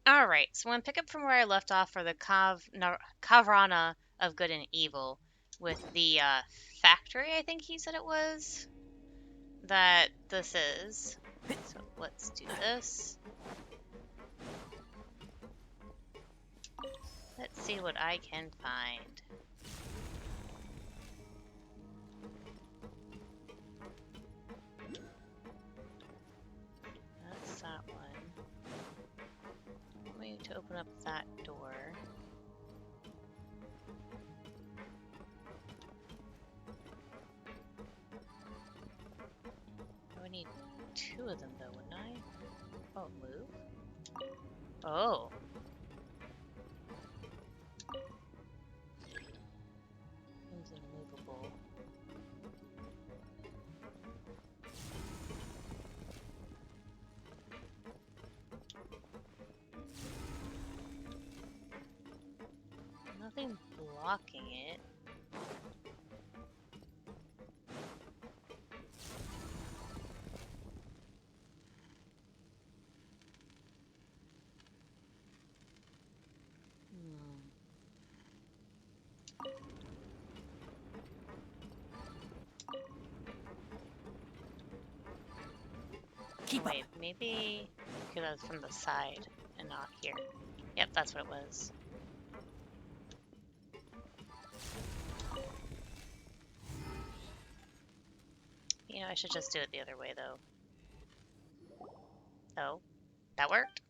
Alright, so I'm going to pick up from where I left off for the Khvarena of Good and Evil with the factory, I think he said it was, that this is. So let's do this. Let's see what I can find. That's that one. I'm going to open up that door. I would need two of them though, wouldn't I? Oh, move? Oh. Seems immovable. Nothing blocking it. Wait, maybe because I was from the side and not here. Yep, that's what it was. You know, I should just do it the other way, though. Oh, that worked?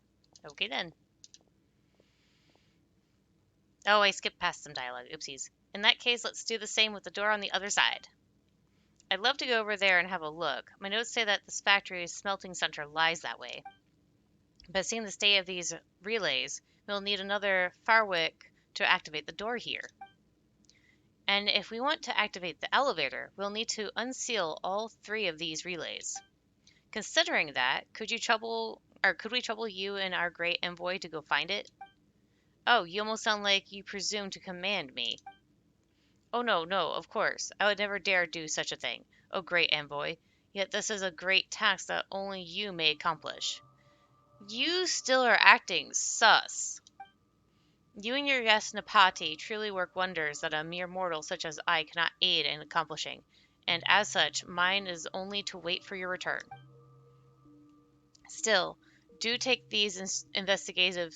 Okay, then. Oh, I skipped past some dialogue. Oopsies. In that case, let's do the same with the door on the other side. I'd love to go over there and have a look. My notes say that this factory's smelting center lies that way. But seeing the state of these relays, we'll need another Farwick to activate the door here. And if we want to activate the elevator, we'll need to unseal all three of these relays. Considering that, could we trouble you and our great envoy to go find it? Oh, you almost sound like you presume to command me. Oh no, of course. I would never dare do such a thing. Oh, great envoy. Yet this is a great task that only you may accomplish. You still are acting sus. You and your guest Napati truly work wonders that a mere mortal such as I cannot aid in accomplishing, and as such, mine is only to wait for your return. Still, do take these investigation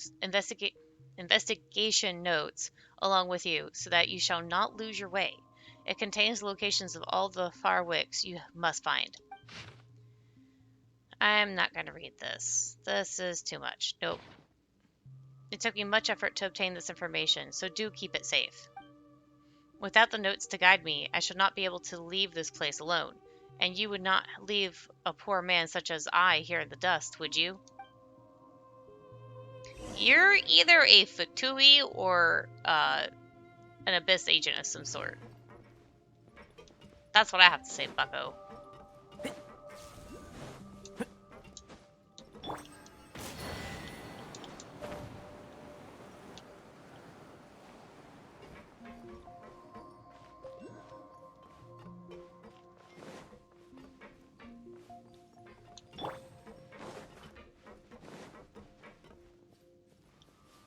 notes along with you, so that you shall not lose your way. It contains the locations of all the Farwicks you must find. I'm not going to read this. This is too much. Nope. It took me much effort to obtain this information, so do keep it safe. Without the notes to guide me, I should not be able to leave this place alone, and you would not leave a poor man such as I here in the dust, would you? You're either a Fatui or an Abyss agent of some sort. That's what I have to say, bucko.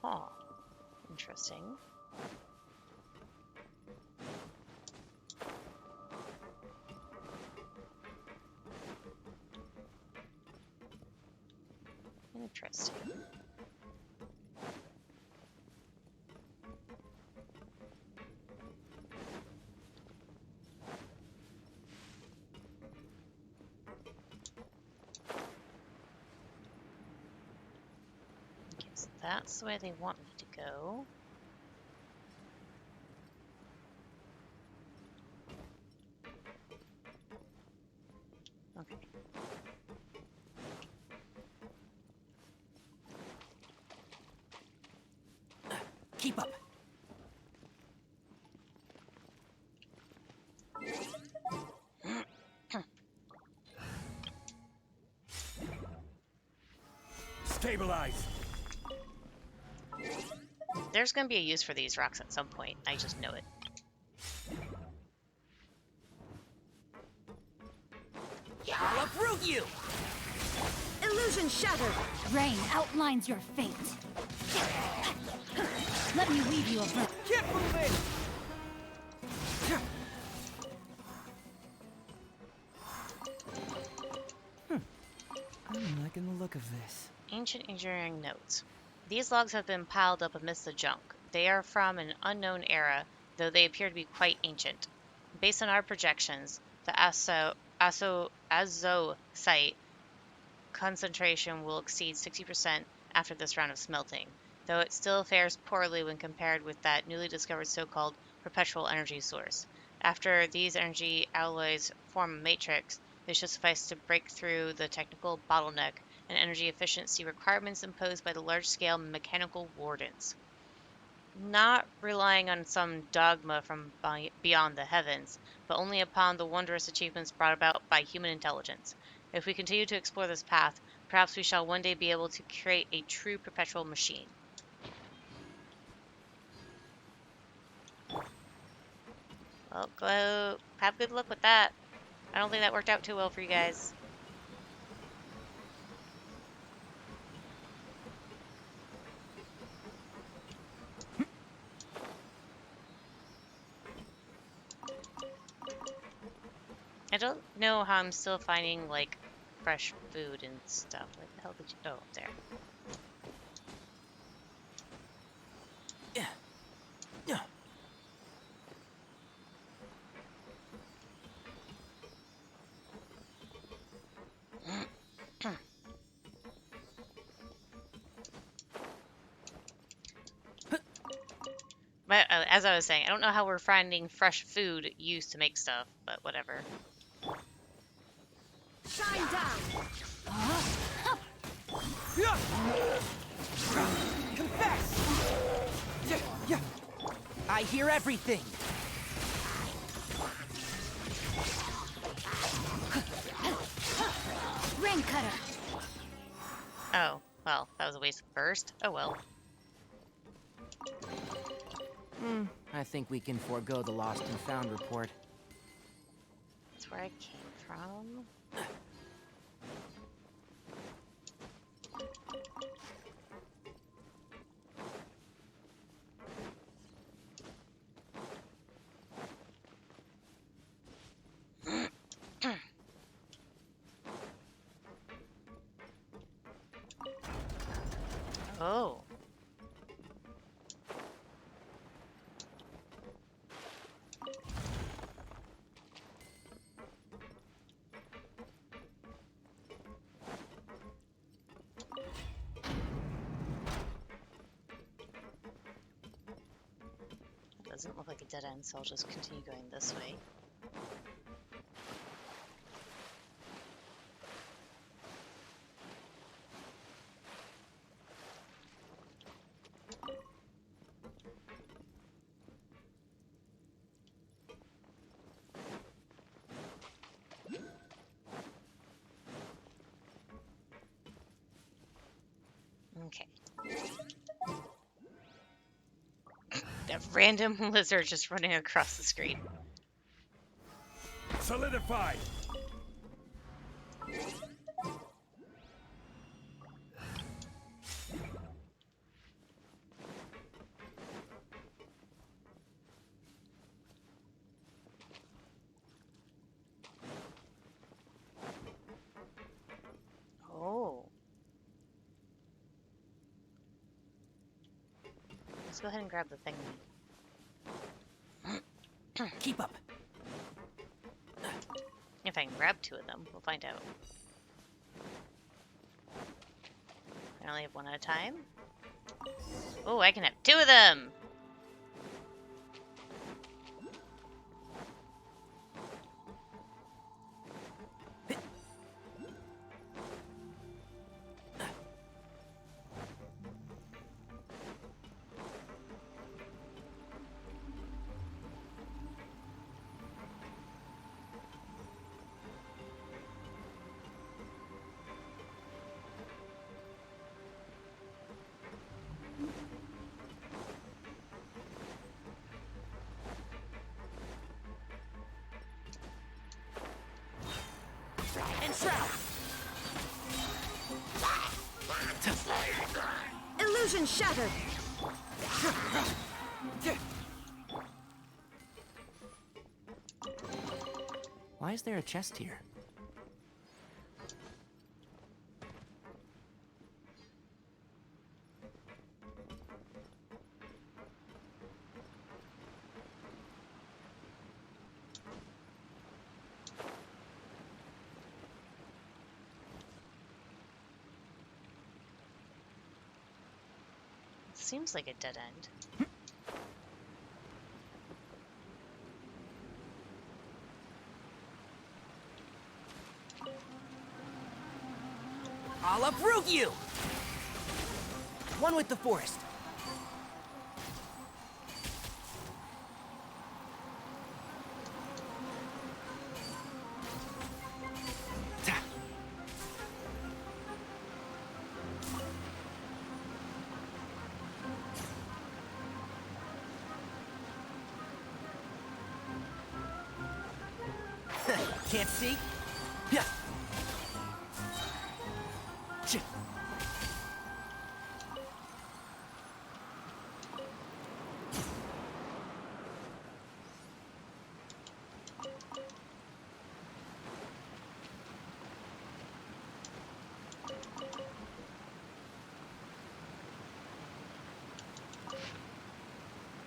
Oh, interesting. Interesting. Okay, so that's the way they want me to go. Okay. Keep up. Stabilize. There's going to be a use for these rocks at some point. I just know it. I'll uproot you! Illusion shattered! Rain outlines your fate. Let me weave you a verse. Keep moving! I'm liking the look of this. Ancient engineering notes. These logs have been piled up amidst the junk. They are from an unknown era, though they appear to be quite ancient. Based on our projections, the Azo site concentration will exceed 60% after this round of smelting, though it still fares poorly when compared with that newly discovered so-called perpetual energy source. After these energy alloys form a matrix, this should suffice to break through the technical bottleneck and energy efficiency requirements imposed by the large-scale mechanical wardens. Not relying on some dogma from beyond the heavens, but only upon the wondrous achievements brought about by human intelligence. If we continue to explore this path, perhaps we shall one day be able to create a true perpetual machine. Well, go have good luck with that. I don't think that worked out too well for you guys. I don't know how I'm still finding, like, fresh food and stuff. Where the hell did you... Oh, up there. Yeah. Yeah. But as I was saying, I don't know how we're finding fresh food used to make stuff, but whatever. Shine down! Yeah. Confess! Yeah, yeah. I hear everything. Rain cutter. Oh, well, that was a waste of burst. Oh well. I think we can forego the lost and found report. That's where I came from. Oh. Doesn't look like a dead end, so I'll just continue going this way. Okay. That random lizard just running across the screen. Solidified. Oh. Let's go ahead and grab the thing. Keep up. If I can grab two of them, we'll find out. I only have one at a time. Oh, I can have two of them! shattered. Why is there a chest here? Seems like a dead end. I'll uproot you! One with the forest. Ta. Can't see? Yeah. Ch-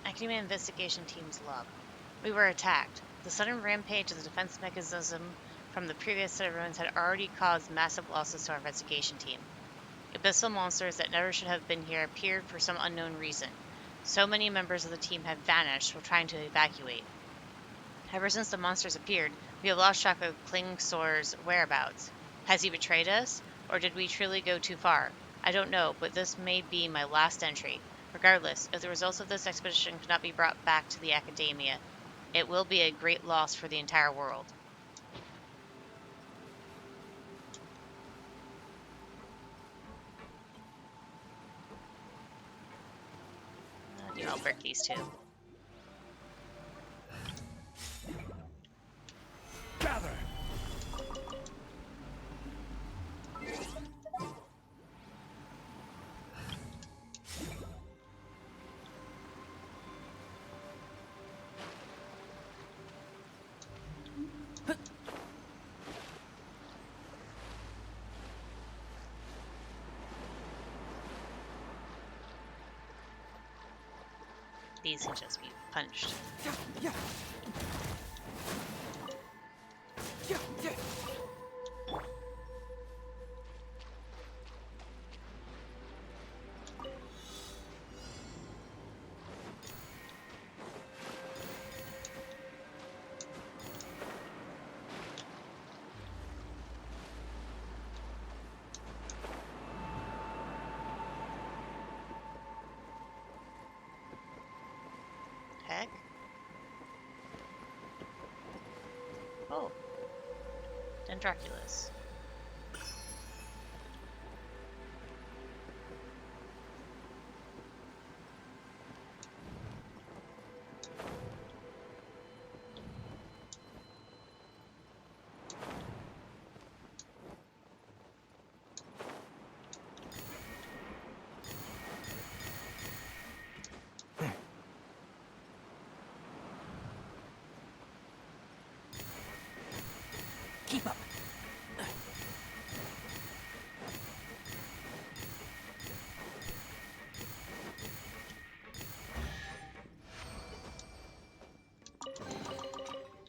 Academia Investigation Team's log. We were attacked. The sudden rampage of the defense mechanism from the previous set of ruins had already caused massive losses to our investigation team. Abyssal monsters that never should have been here appeared for some unknown reason. So many members of the team have vanished while trying to evacuate. Ever since the monsters appeared, we have lost track of Klingsor's whereabouts. Has he betrayed us? Or did we truly go too far? I don't know, but this may be my last entry. Regardless, if the results of this expedition cannot be brought back to the Academia, it will be a great loss for the entire world. I'll break these two. Gather! These can just be punched. Yeah, yeah. Yeah, yeah. Heck? Oh. Dendroculus. Keep up.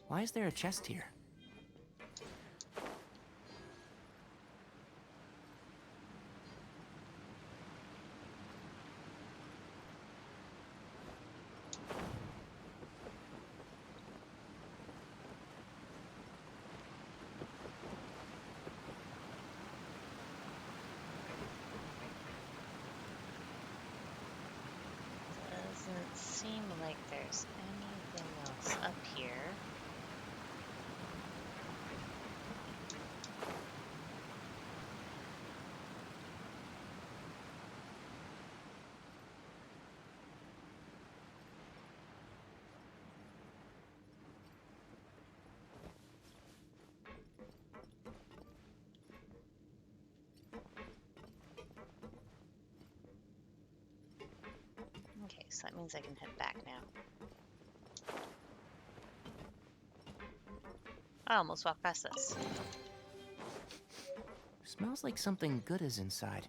Why is there a chest here? Doesn't seem like there's anything else up here. So that means I can head back now. I almost walked past this. Smells like something good is inside.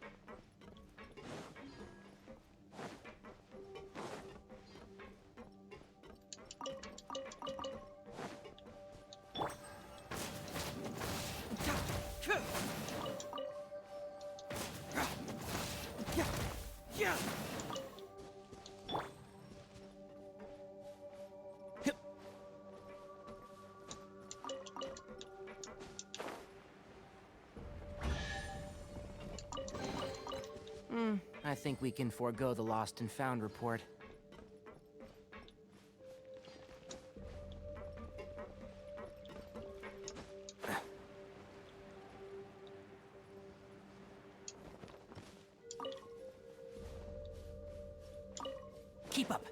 I think we can forego the lost and found report. Keep up.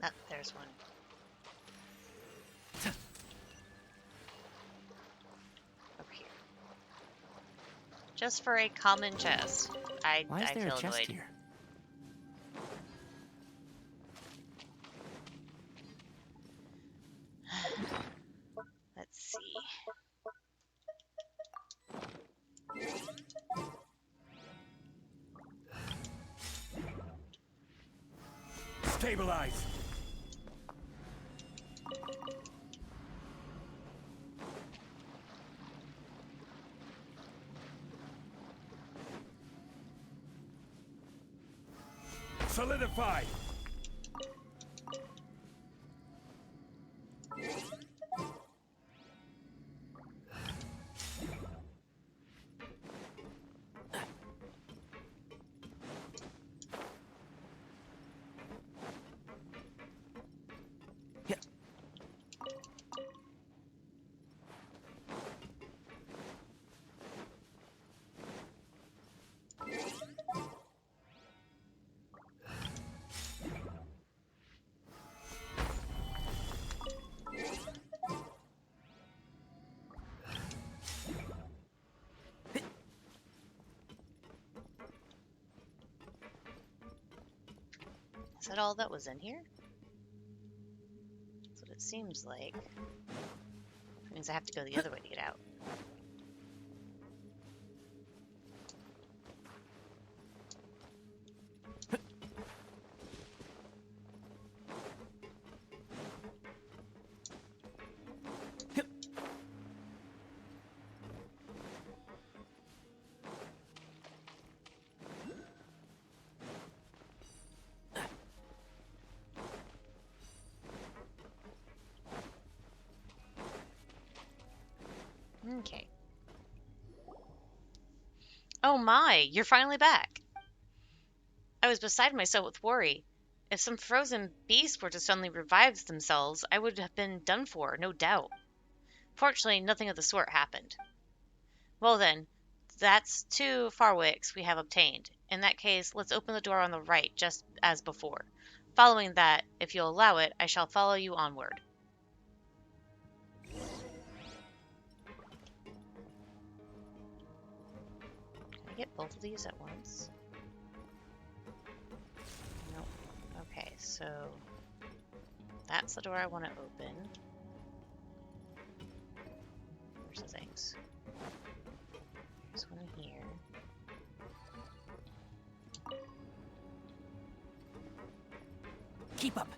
Oh, there's one. Over here. Just for a common chest. Why is I there a feel chest annoyed. here? Let's see. Stabilize! Solidify! Yeah. Is that all that was in here? That's what it seems like. That means I have to go the other way to get out. Okay. Oh my, you're finally back. I was beside myself with worry. If some frozen beast were to suddenly revive themselves, I would have been done for, no doubt. Fortunately, nothing of the sort happened. Well then, that's 2 Farwicks we have obtained. In that case, let's open the door on the right, just as before. Following that, if you'll allow it, I shall follow you onward. Can I get both of these at once? Nope. Okay, so that's the door I want to open. Where's the things? There's one here. Keep up.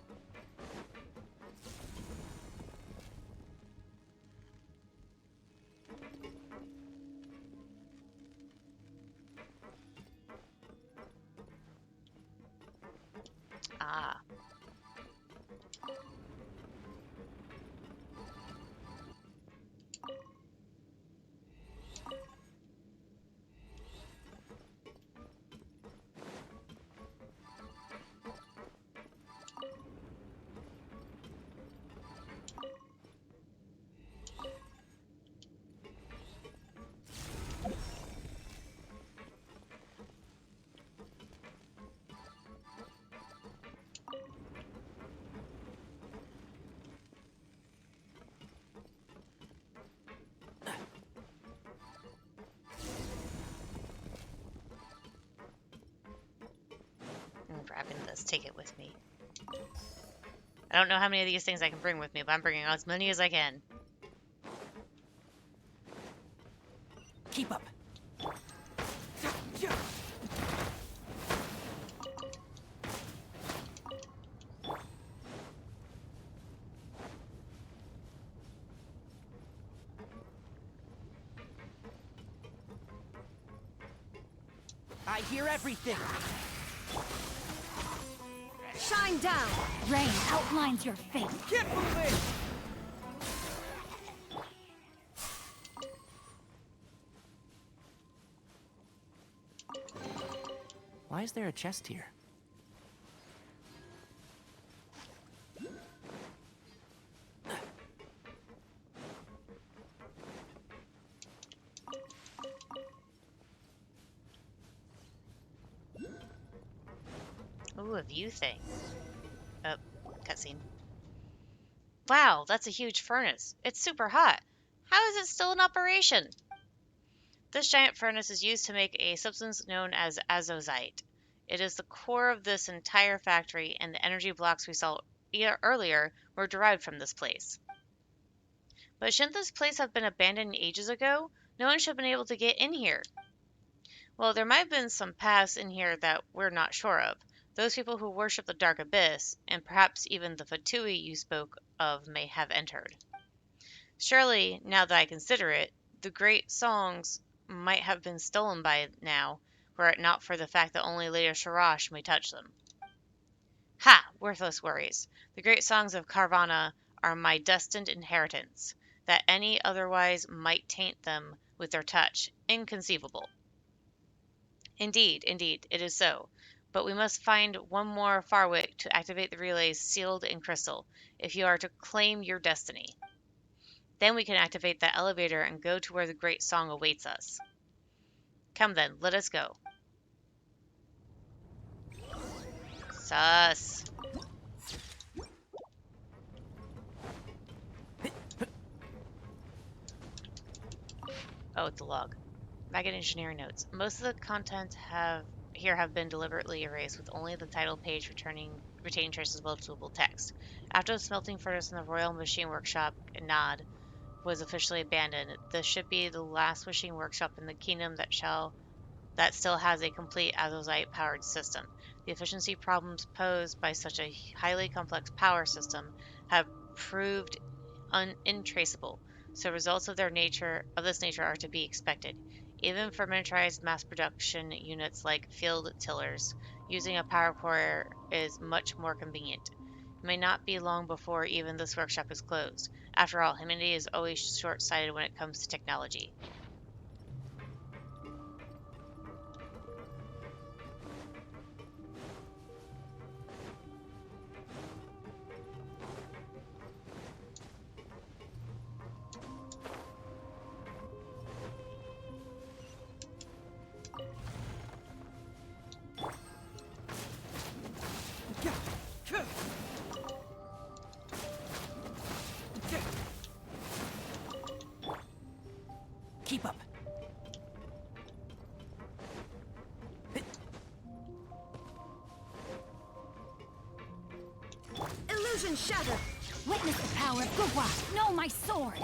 Ah. says, take it with me. I don't know how many of these things I can bring with me, but I'm bringing as many as I can. Keep up. I hear everything. Shine down! Rain outlines your fate. Get moving! Why is there a chest here? Ooh, a view thing. Oh, cutscene. Wow, that's a huge furnace. It's super hot. How is it still in operation? This giant furnace is used to make a substance known as azozite. It is the core of this entire factory, and the energy blocks we saw earlier were derived from this place. But shouldn't this place have been abandoned ages ago? No one should have been able to get in here. Well, there might have been some paths in here that we're not sure of. Those people who worship the Dark Abyss, and perhaps even the Fatui you spoke of, may have entered. Surely, now that I consider it, the great songs might have been stolen by now, were it not for the fact that only Lady Sharash may touch them. Ha! Worthless worries. The great songs of Khvarena are my destined inheritance. That any otherwise might taint them with their touch, inconceivable. Indeed, it is so. But we must find one more Farwick to activate the relays sealed in crystal, if you are to claim your destiny. Then we can activate that elevator and go to where the great song awaits us. Come then, let us go. Sus. Oh, it's a log. Back in engineering notes. Most of the content have been deliberately erased, with only the title page retaining traces of legible text. After the smelting furnace in the Royal Machine Workshop, Nod, was officially abandoned, this should be the last machine workshop in the kingdom that still has a complete azozite-powered system. The efficiency problems posed by such a highly complex power system have proved intraceable, so results of this nature are to be expected. Even for miniaturized mass production units like field tillers, using a power core is much more convenient. It may not be long before even this workshop is closed. After all, humanity is always short-sighted when it comes to technology. Keep up. Illusion shattered! Witness the power of Gugwa! Know my sword!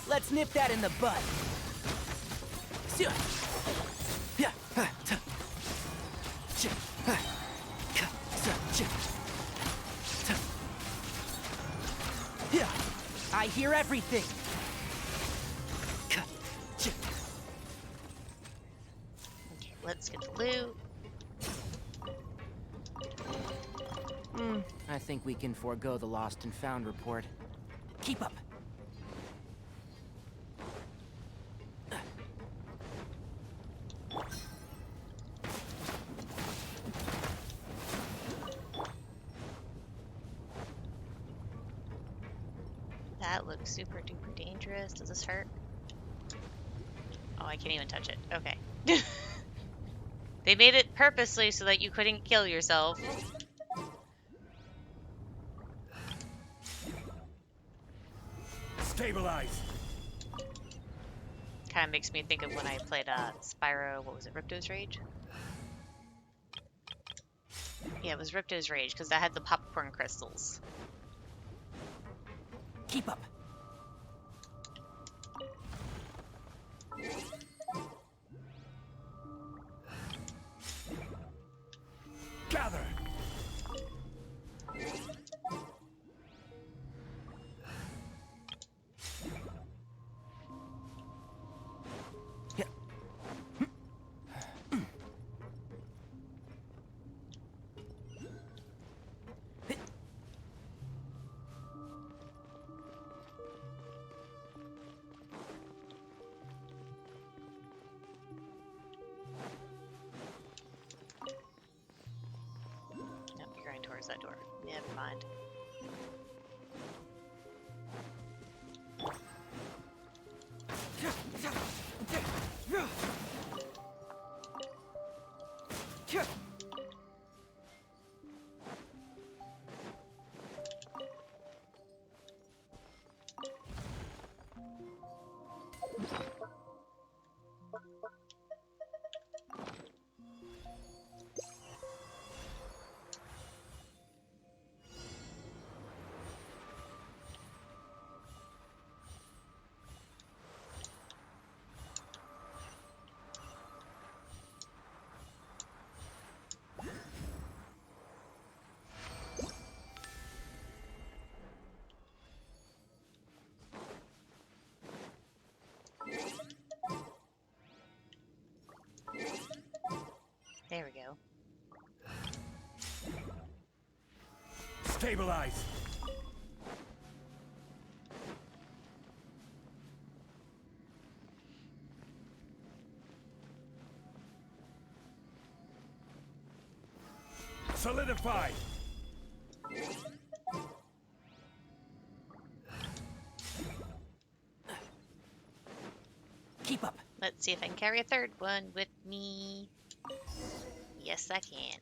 Let's nip that in the bud. I hear everything. Okay, let's get the loot. I think we can forego the lost and found report. Keep up. That looks super duper dangerous. Does this hurt? Oh, I can't even touch it. Okay. They made it purposely so that you couldn't kill yourself. Stabilize. Kind of makes me think of when I played Spyro, what was it, Ripto's Rage? Yeah, it was Ripto's Rage, because that had the popcorn crystals. Keep up. Gather. Yeah. Nope, you're going towards that door. Never mind. There we go. Stabilize. Solidify. Keep up. Let's see if I can carry a third one with me. Yes, I can.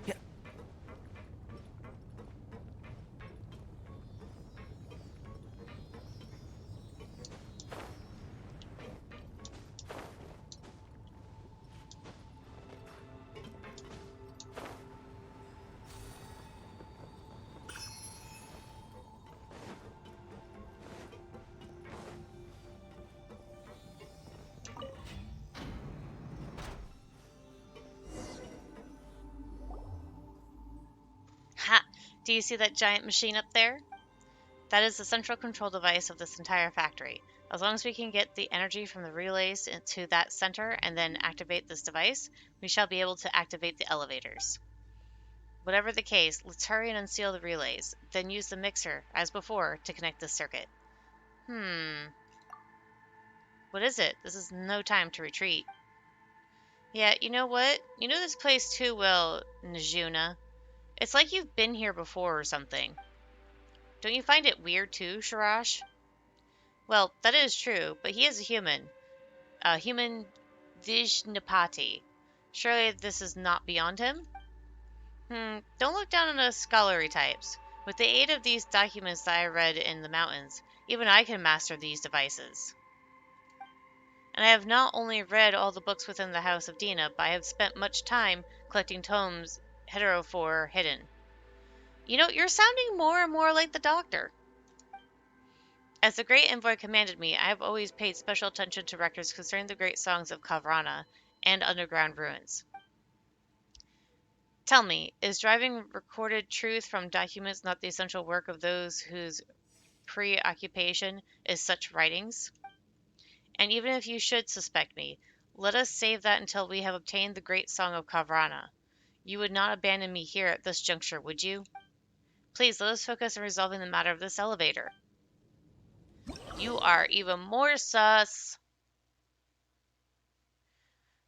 Yeah. Ha! Do you see that giant machine up there? That is the central control device of this entire factory. As long as we can get the energy from the relays into that center and then activate this device, we shall be able to activate the elevators. Whatever the case, let's hurry and unseal the relays, then use the mixer, as before, to connect this circuit. What is it? This is no time to retreat. Yeah, you know what? You know this place too well, Najuna. It's like you've been here before or something. Don't you find it weird too, Sharash? Well, that is true, but he is a human Vijnapati. Surely this is not beyond him? Don't look down on us scholarly types. With the aid of these documents that I read in the mountains, even I can master these devices. And I have not only read all the books within the House of Dina, but I have spent much time collecting tomes heterophore hidden. You know, you're sounding more and more like the Doctor. As the great envoy commanded me, I have always paid special attention to records concerning the great songs of Khvarena and underground ruins. Tell me, is driving recorded truth from documents not the essential work of those whose preoccupation is such writings? And even if you should suspect me, let us save that until we have obtained the great song of Khvarena. You would not abandon me here at this juncture, would you? Please let us focus on resolving the matter of this elevator. You are even more sus.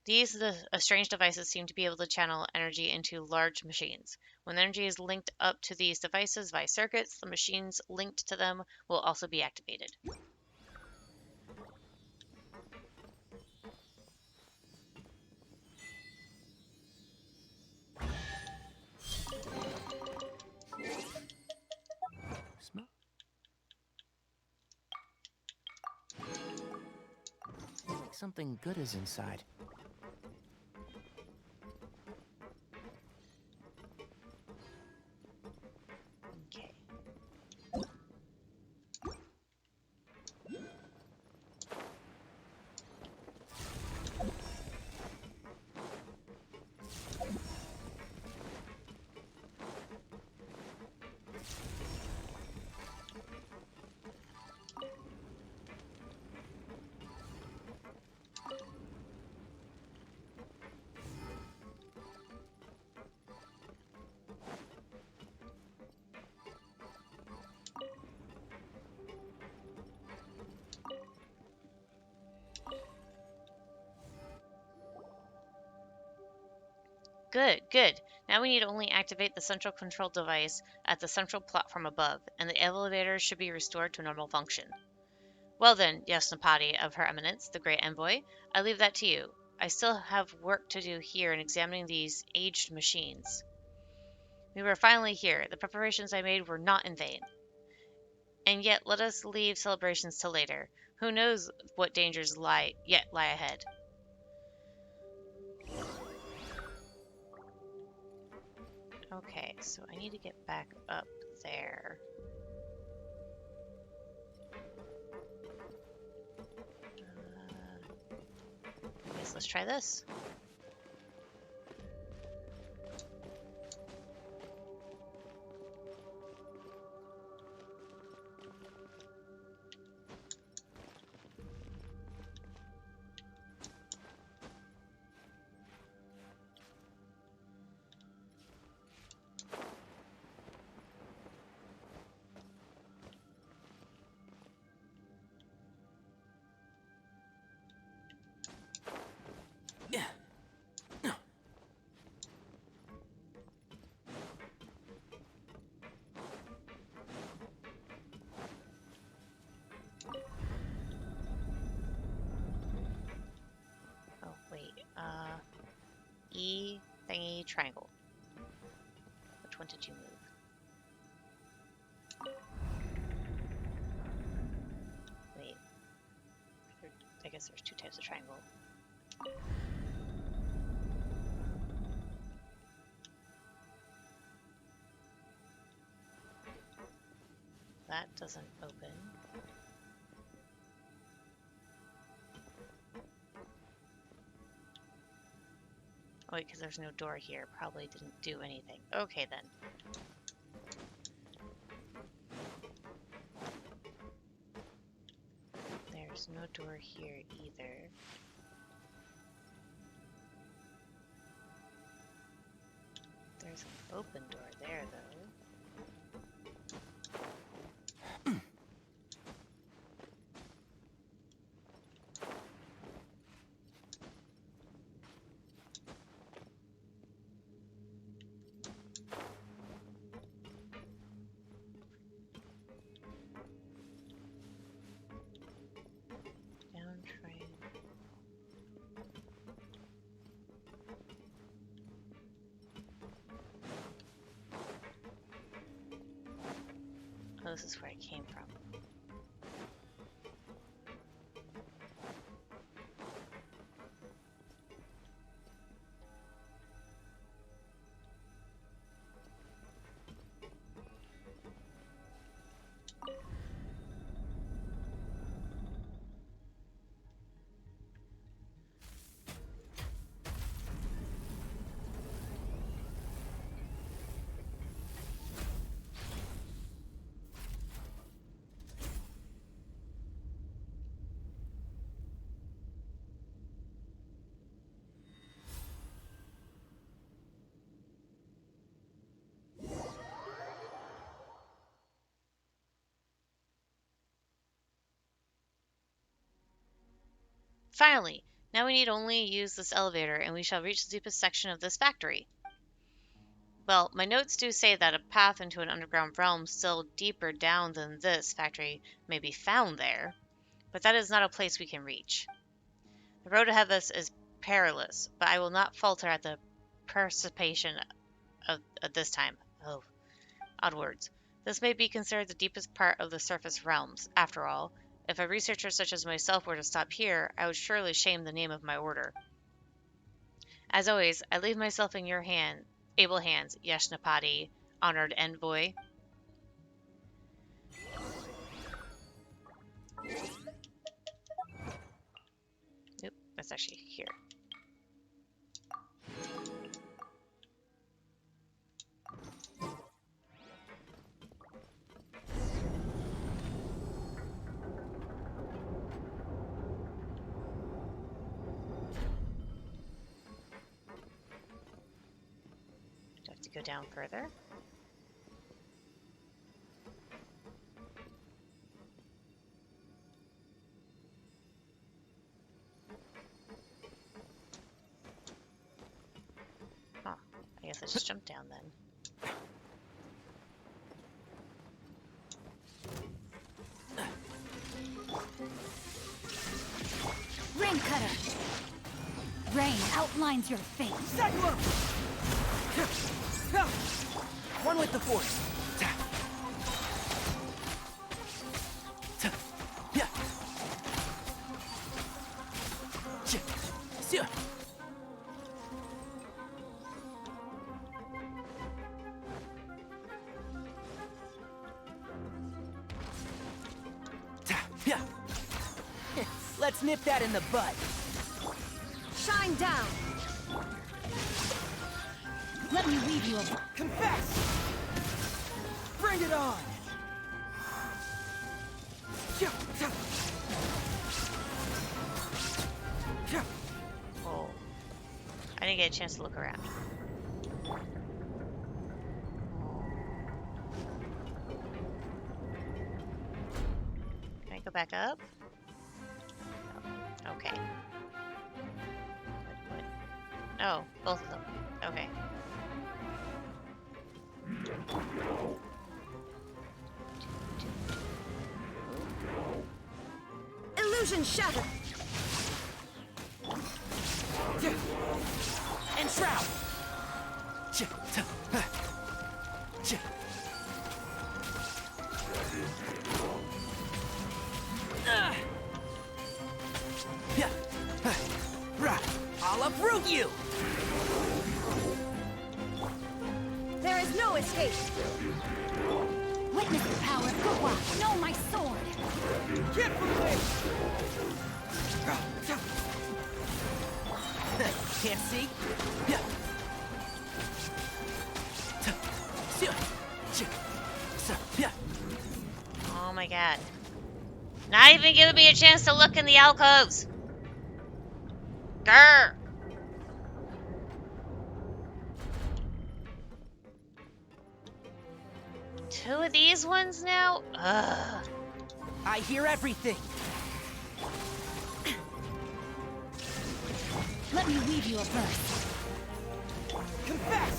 These strange devices seem to be able to channel energy into large machines. When energy is linked up to these devices via circuits, the machines linked to them will also be activated. Smell. Like something good is inside. Okay. Good, good. Now we need to only activate the central control device at the central platform above, and the elevator should be restored to normal function. Well then, Yasnapati of Her Eminence, the Great Envoy, I leave that to you. I still have work to do here in examining these aged machines. We were finally here. The preparations I made were not in vain. And yet let us leave celebrations till later. Who knows what dangers lie ahead? Okay, so I need to get back up there. I guess let's try this. Oh, wait. E thingy triangle. Which one did you move? Wait. I guess there's two types of triangle. That doesn't open. Oh, wait, because there's no door here. Probably didn't do anything. Okay, then. There's no door here either. There's an open door there, though. Down train. Oh, this is where I came from. Finally, Now we need only use this elevator, and we shall reach the deepest section of this factory. Well, my notes do say that a path into an underground realm still deeper down than this factory may be found there, but that is not a place we can reach. The road ahead of us is perilous, but I will not falter at the precipitation of this time. Oh, odd words. This may be considered the deepest part of the surface realms. After all, if a researcher such as myself were to stop here, I would surely shame the name of my order. As always, I leave myself in your able hands, Yashnapati, honored envoy. Oop, that's actually here. Do I have to go down further? Huh. I guess I just jumped down then. Rain cutter. Rain outlines your fate. Cyclone! One with the force. Let's nip that in the bud. Shine down. Let me weave you a... Confess! Bring it on! Oh. I didn't get a chance to look around. Can I go back up? Okay. What? Oh, both of them. Okay. Illusion shattered. And shroud! I'll uproot you! There is no escape. Witness the power of Khvarena. Know my sword. Get away! Can't see? Oh my god. Not even giving me a chance to look in the alcoves! Grr! Two of these ones now? Ugh. I hear everything. Let me weave you a verse. Confess!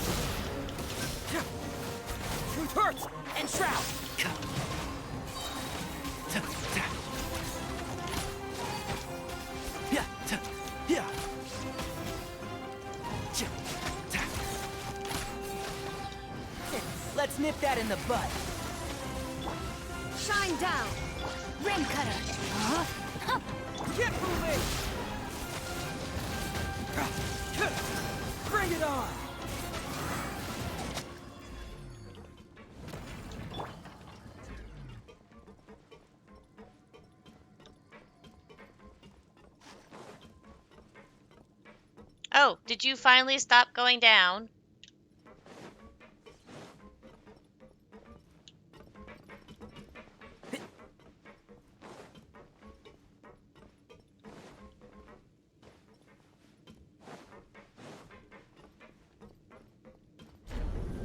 Truth hurts! And shroud! Let's nip that in the bud. Shine down. Rain cutter. Huh? Get moving! Bring it on! Oh, did you finally stop going down?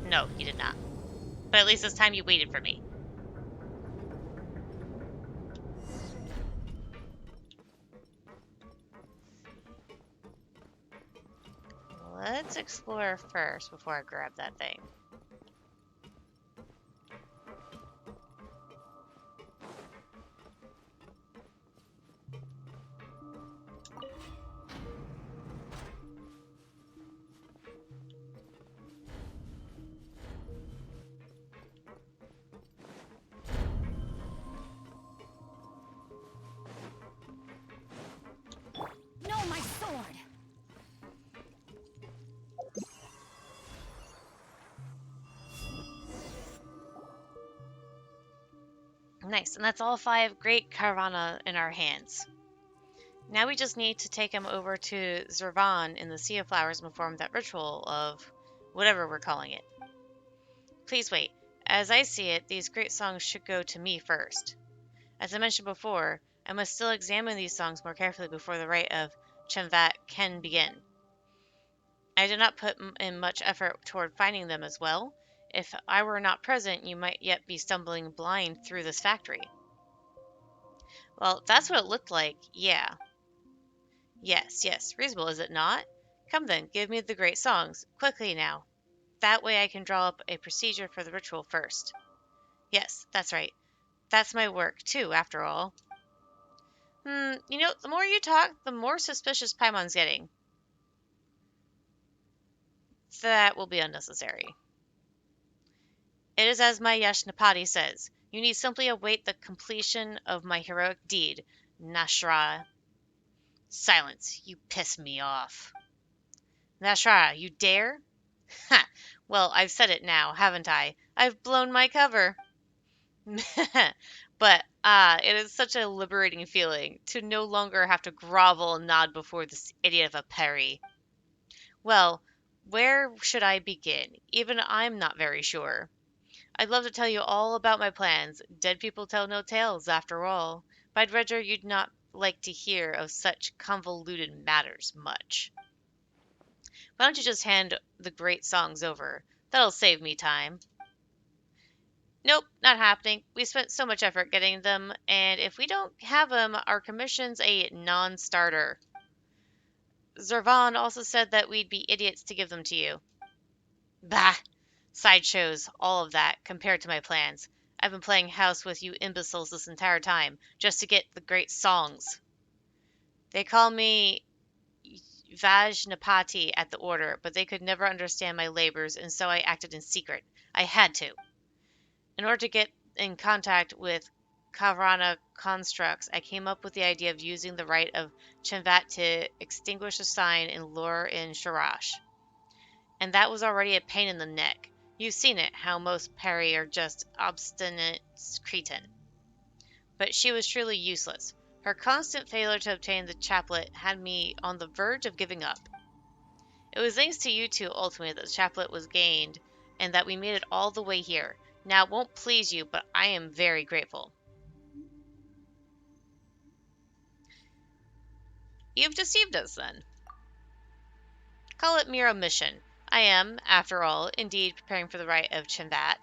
No, you did not. But at least this time you waited for me. Let's explore first before I grab that thing. No, my sword! Nice, and that's all 5 great Khvarena in our hands. Now we just need to take him over to Zervan in the Sea of Flowers and perform that ritual of whatever we're calling it. Please wait. As I see it, these great songs should go to me first. As I mentioned before, I must still examine these songs more carefully before the rite of Chemvat can begin. I did not put in much effort toward finding them as well. If I were not present, you might yet be stumbling blind through this factory. Well, that's what it looked like, yeah. Yes, reasonable, is it not? Come then, give me the great songs, quickly now. That way I can draw up a procedure for the ritual first. Yes, that's right. That's my work, too, after all. The more you talk, the more suspicious Paimon's getting. That will be unnecessary. It is as my Yashnapati says. You need simply await the completion of my heroic deed, Nashra. Silence, you piss me off. Nashra, you dare? Ha! Well, I've said it now, haven't I? I've blown my cover. But, it is such a liberating feeling to no longer have to grovel and nod before this idiot of a Peri. Well, where should I begin? Even I'm not very sure. I'd love to tell you all about my plans. Dead people tell no tales, after all. But I'd rather you'd not like to hear of such convoluted matters much. Why don't you just hand the great songs over? That'll save me time. Nope, not happening. We spent so much effort getting them, and if we don't have them, our commission's a non-starter. Zervan also said that we'd be idiots to give them to you. Bah! Sideshows, all of that, compared to my plans. I've been playing house with you imbeciles this entire time, just to get the great songs. They call me Vajnapati at the order, but they could never understand my labors, and so I acted in secret. I had to. In order to get in contact with Khvarena constructs, I came up with the idea of using the rite of Chemvat to extinguish a sign and lure in Sharash. And that was already a pain in the neck. You've seen it, how most Peri are just obstinate cretin. But she was truly useless. Her constant failure to obtain the chaplet had me on the verge of giving up. It was thanks to you two, ultimately, that the chaplet was gained, and that we made it all the way here. Now, it won't please you, but I am very grateful. You've deceived us, then. Call it mere omission. I am, after all, indeed preparing for the rite of Chemvat.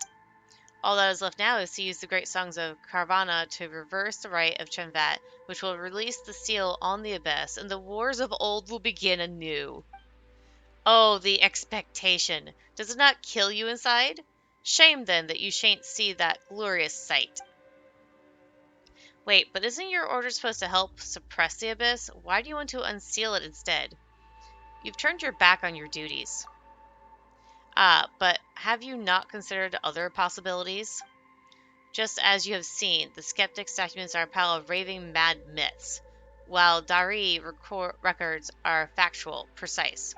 All that is left now is to use the great songs of Khvarena to reverse the rite of Chemvat, which will release the seal on the abyss, and the wars of old will begin anew. Oh, the expectation! Does it not kill you inside? Shame, then, that you shan't see that glorious sight. Wait, but isn't your order supposed to help suppress the abyss? Why do you want to unseal it instead? You've turned your back on your duties. But have you not considered other possibilities? Just as you have seen, the skeptics' documents are a pile of raving mad myths, while Dari records are factual, precise.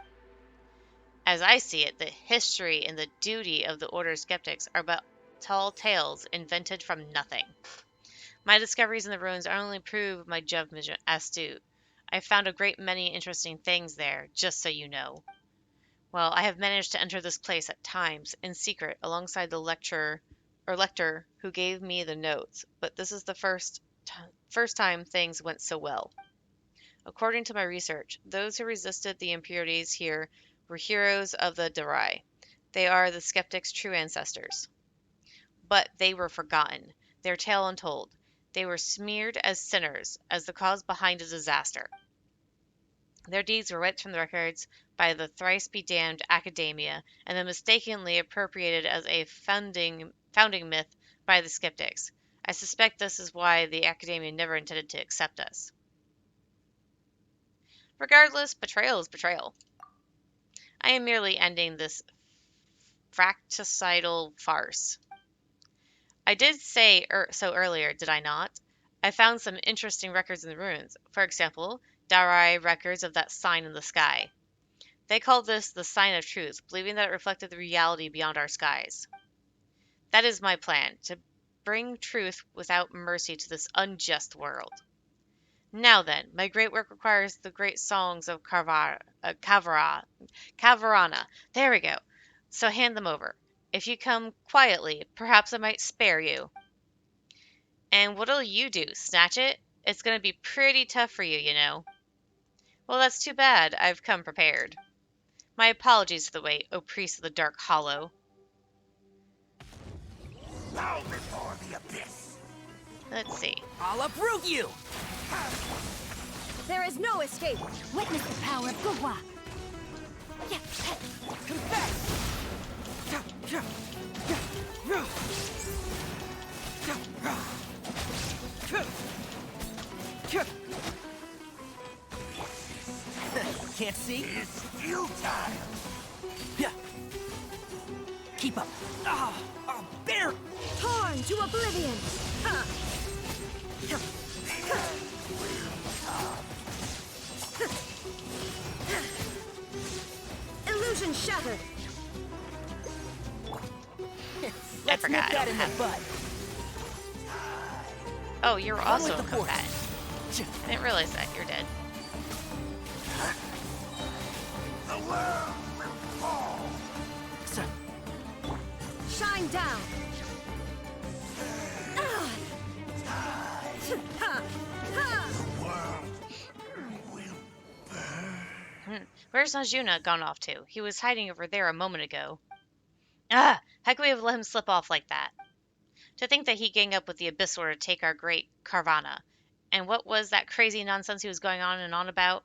As I see it, the history and the duty of the Order of Skeptics are but tall tales invented from nothing. My discoveries in the ruins only prove my judgment astute. I found a great many interesting things there, just so you know. Well, I have managed to enter this place at times, in secret, alongside the lector who gave me the notes, but this is the first time things went so well. According to my research, those who resisted the impurities here were heroes of the Darai. They are the skeptics' true ancestors. But they were forgotten, their tale untold. They were smeared as sinners, as the cause behind a disaster. Their deeds were wiped from the records by the thrice-be-damned academia, and then mistakenly appropriated as a founding myth by the skeptics. I suspect this is why the academia never intended to accept us. Regardless, betrayal is betrayal. I am merely ending this fratricidal farce. I did say so earlier, did I not? I found some interesting records in the ruins. For example, Darai records of that sign in the sky. They called this the sign of truth, believing that it reflected the reality beyond our skies. That is my plan, to bring truth without mercy to this unjust world. Now then, my great work requires the great songs of Khvarena. There we go. So hand them over. If you come quietly, perhaps I might spare you. And what'll you do, snatch it? It's going to be pretty tough for you, you know. Well, that's too bad. I've come prepared. My apologies for the wait, O priest of the Dark Hollow. Bow before the abyss. Let's see. I'll uproot you! There is no escape. Witness the power of Gugwa. Confess! Can't see? It's futile. Keep up. Bear! Torn to oblivion. Illusion shattered. Let's nip forgot, I that don't in the have- bud. Oh, you're Run also with a the force. combatant. I didn't realize that. You're dead. The world will fall. So, Shine down. Where's Najuna gone off to? He was hiding over there a moment ago. Ah! How could we have let him slip off like that? To think that he ganged up with the Abyssor to take our great Khvarena. And what was that crazy nonsense he was going on and on about?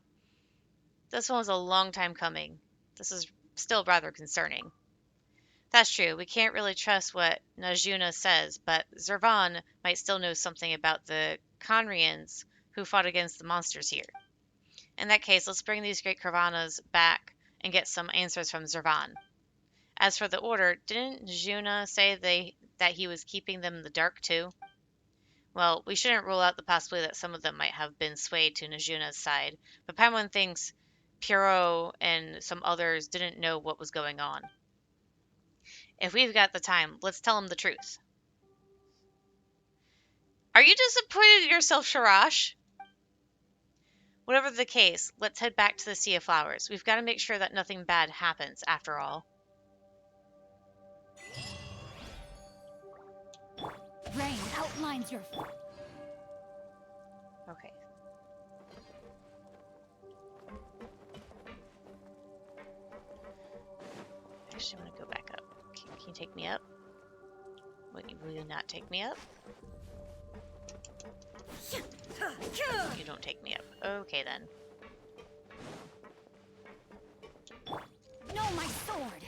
This one was a long time coming. This is still rather concerning. That's true. We can't really trust what Najuna says, but Zervan might still know something about the Conrians who fought against the monsters here. In that case, let's bring these great Khvarenas back and get some answers from Zervan. As for the Order, didn't Najuna say that he was keeping them in the dark too? Well, we shouldn't rule out the possibility that some of them might have been swayed to Najuna's side, but Paimon thinks Pierrot and some others didn't know what was going on. If we've got the time, let's tell him the truth. Are you disappointed in yourself, Sharash? Whatever the case, let's head back to the Sea of Flowers. We've got to make sure that nothing bad happens, after all. Rain outlines your... Okay. Actually, I'm going to go back up. Can you take me up? Will you not take me up? You don't take me up. Okay, then. No, my sword.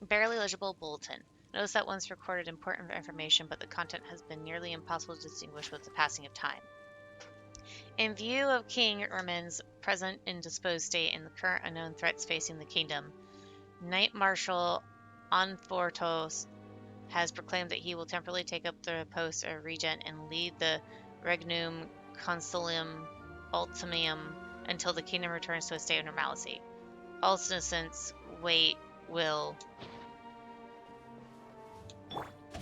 Barely legible bulletin. Notice that once recorded important information, but the content has been nearly impossible to distinguish with the passing of time. In view of King Ermin's present indisposed state and the current unknown threats facing the kingdom, Knight Marshal Anfortos has proclaimed that he will temporarily take up the post of regent and lead the Regnum Consilium Ultimatum until the kingdom returns to a state of normalcy. All citizens will...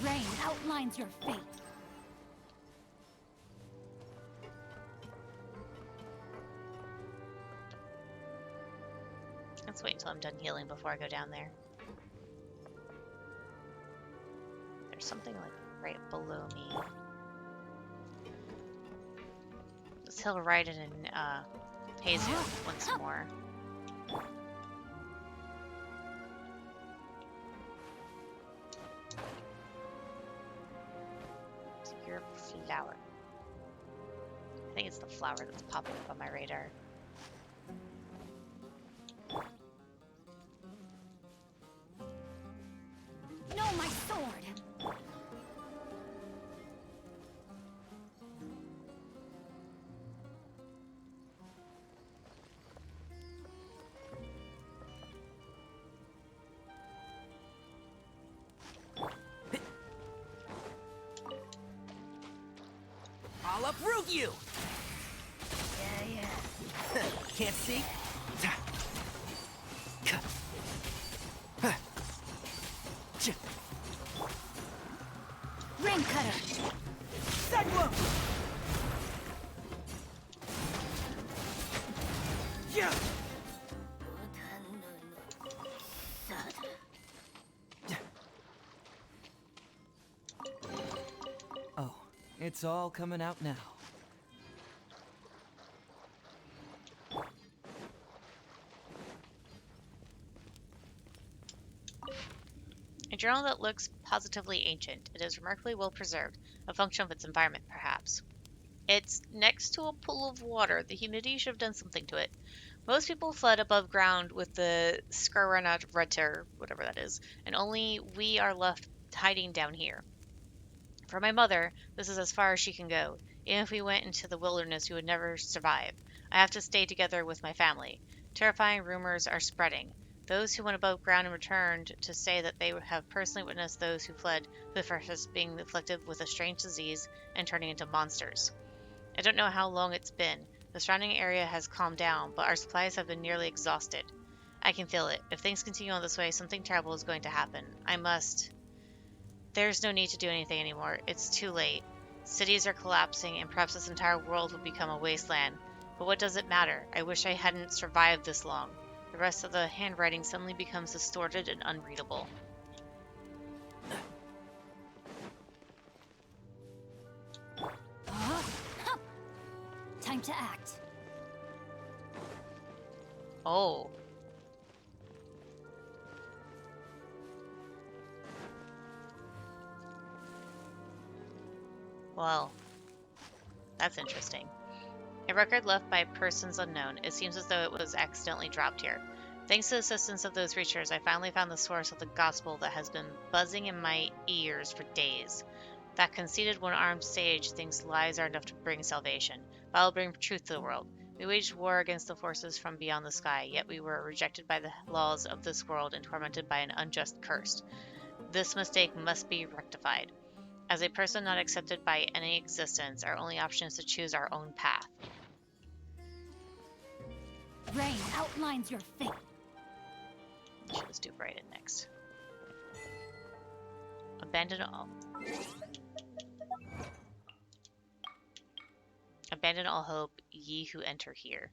Rain outlines your fate. Let's wait until I'm done healing before I go down there. There's something like right below me. Let's heal right in Jesus once more. your flower. I think it's the flower that's popping up on my radar. No, my sword! I'll uproot you! Yeah. Can't see? Rain cutter! Cyclone! Yeah! Oh, it's all coming out now. A journal that looks positively ancient. It is remarkably well preserved, a function of its environment, perhaps. It's next to a pool of water. The humidity should have done something to it. Most people fled above ground with the Khvarena, whatever that is, and only we are left hiding down here. For my mother, this is as far as she can go. Even if we went into the wilderness, we would never survive. I have to stay together with my family. Terrifying rumors are spreading. Those who went above ground and returned to say that they have personally witnessed those who fled the first being afflicted with a strange disease and turning into monsters. I don't know how long it's been. The surrounding area has calmed down, but our supplies have been nearly exhausted. I can feel it. If things continue on this way, something terrible is going to happen. There's no need to do anything anymore. It's too late. Cities are collapsing, and perhaps this entire world will become a wasteland. But what does it matter? I wish I hadn't survived this long. The rest of the handwriting suddenly becomes distorted and unreadable. Time to act. Oh. Well, that's interesting. A record left by persons unknown. It seems as though it was accidentally dropped here. Thanks to the assistance of those creatures, I finally found the source of the gospel that has been buzzing in my ears for days. That conceited one-armed sage thinks lies are enough to bring salvation, but I'll bring truth to the world. We waged war against the forces from beyond the sky, yet we were rejected by the laws of this world and tormented by an unjust curse. This mistake must be rectified. As a person not accepted by any existence, our only option is to choose our own path. Rain outlines your fate. Should just do write it next. Abandon all. Abandon all hope, ye who enter here.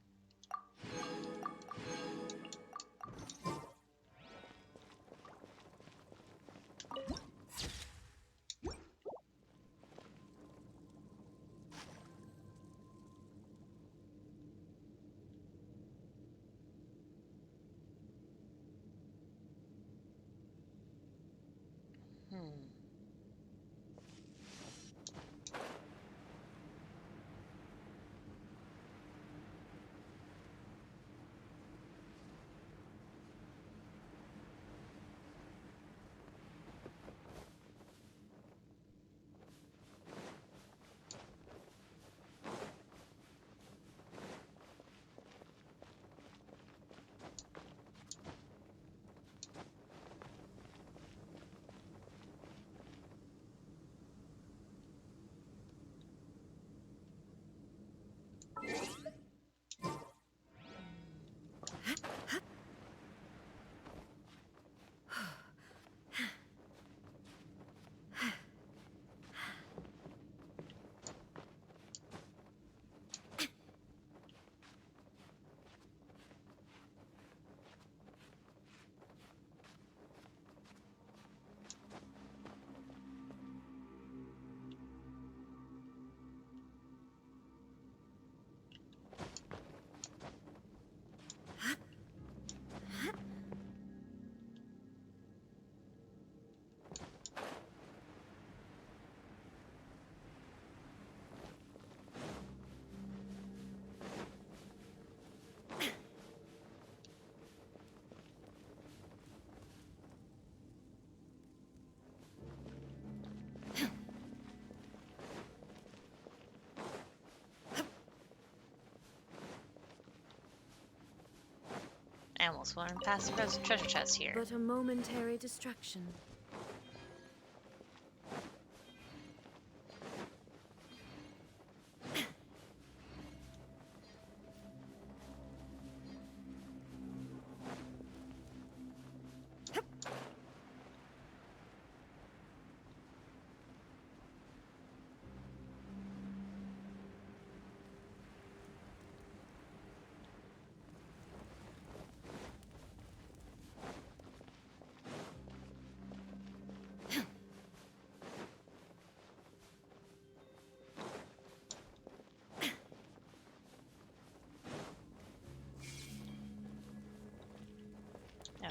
almost went past the treasure chest here. But a momentary distraction.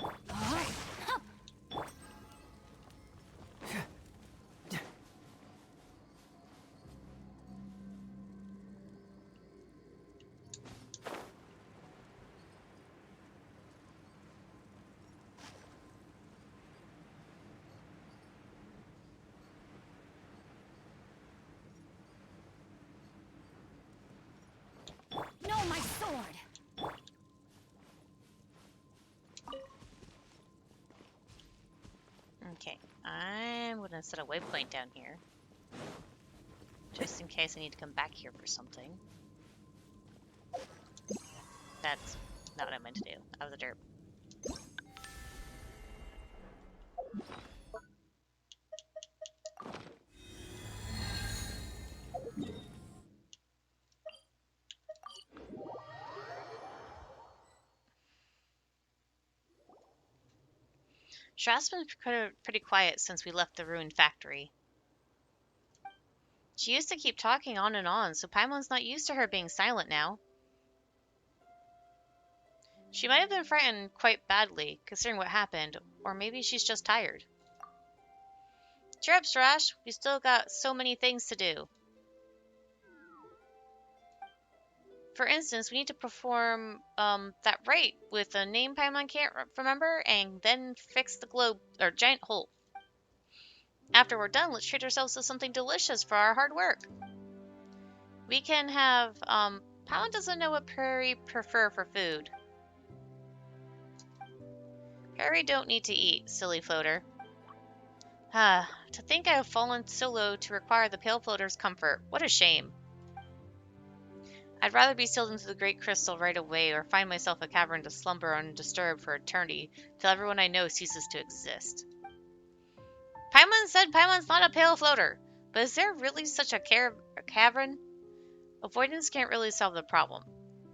Oh, No, my sword! okay, I'm gonna set a waypoint down here. Just in case I need to come back here for something. That's not what I meant to do. That was a derp. Shra's been pretty quiet since we left the ruined factory. She used to keep talking on and on, so Paimon's not used to her being silent now. She might have been frightened quite badly, considering what happened, or maybe she's just tired. Cheer up, Shrash. We still got so many things to do. For instance, we need to perform that rite with a name Paimon can't remember, and then fix the globe or giant hole. After we're done, let's treat ourselves to something delicious for our hard work. We can have Paimon doesn't know what Prairie prefer for food. Prairie don't need to eat, silly floater. To think I have fallen so low to require the pale floater's comfort. What a shame. I'd rather be sealed into the great crystal right away or find myself a cavern to slumber undisturbed for eternity till everyone I know ceases to exist. Paimon said Paimon's not a pale floater, but is there really such a cavern? Avoidance can't really solve the problem.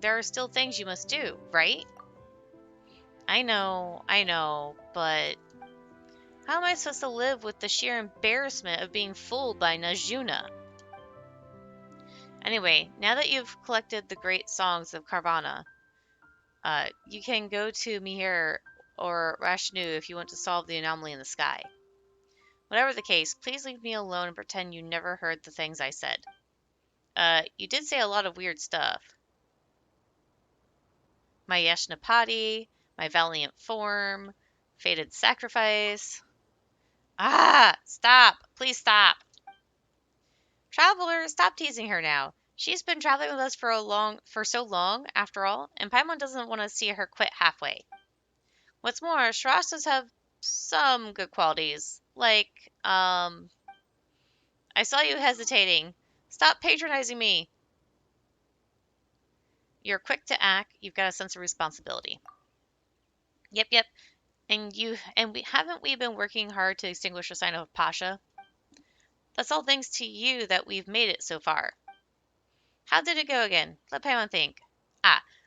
There are still things you must do, right? I know, but how am I supposed to live with the sheer embarrassment of being fooled by Najuna? Anyway, now that you've collected the great songs of Khvarena, you can go to Mihir or Rashnu if you want to solve the anomaly in the sky. Whatever the case, please leave me alone and pretend you never heard the things I said. You did say a lot of weird stuff. My Yashnapati, my valiant form, fated sacrifice. Stop! Please stop! Traveler, stop teasing her now. She's been traveling with us for so long, after all, and Paimon doesn't want to see her quit halfway. What's more, Shirash does have some good qualities. Like, I saw you hesitating. Stop patronizing me. You're quick to act. You've got a sense of responsibility. Yep. And we been working hard to extinguish a sign of Pasha? That's all thanks to you that we've made it so far. How did it go again? Let Paimon think.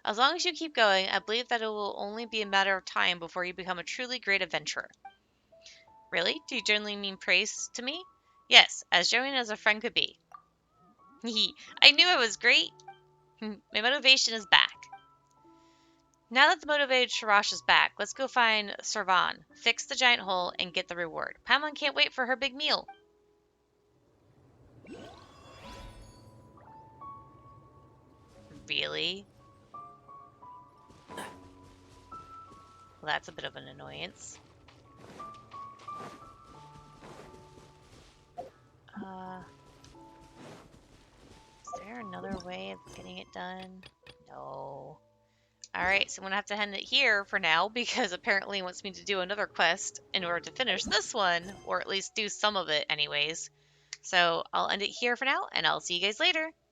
As long as you keep going, I believe that it will only be a matter of time before you become a truly great adventurer. Really? Do you generally mean praise to me? Yes, as genuine as a friend could be. I knew it was great. My motivation is back. Now that the motivated Sharash is back, let's go find Servan, fix the giant hole, and get the reward. Paimon can't wait for her big meal. Really? Well, that's a bit of an annoyance. Is there another way of getting it done? No. All Alright, so I'm going to have to end it here for now because apparently it wants me to do another quest in order to finish this one, or at least do some of it anyways. So I'll end it here for now, and I'll see you guys later.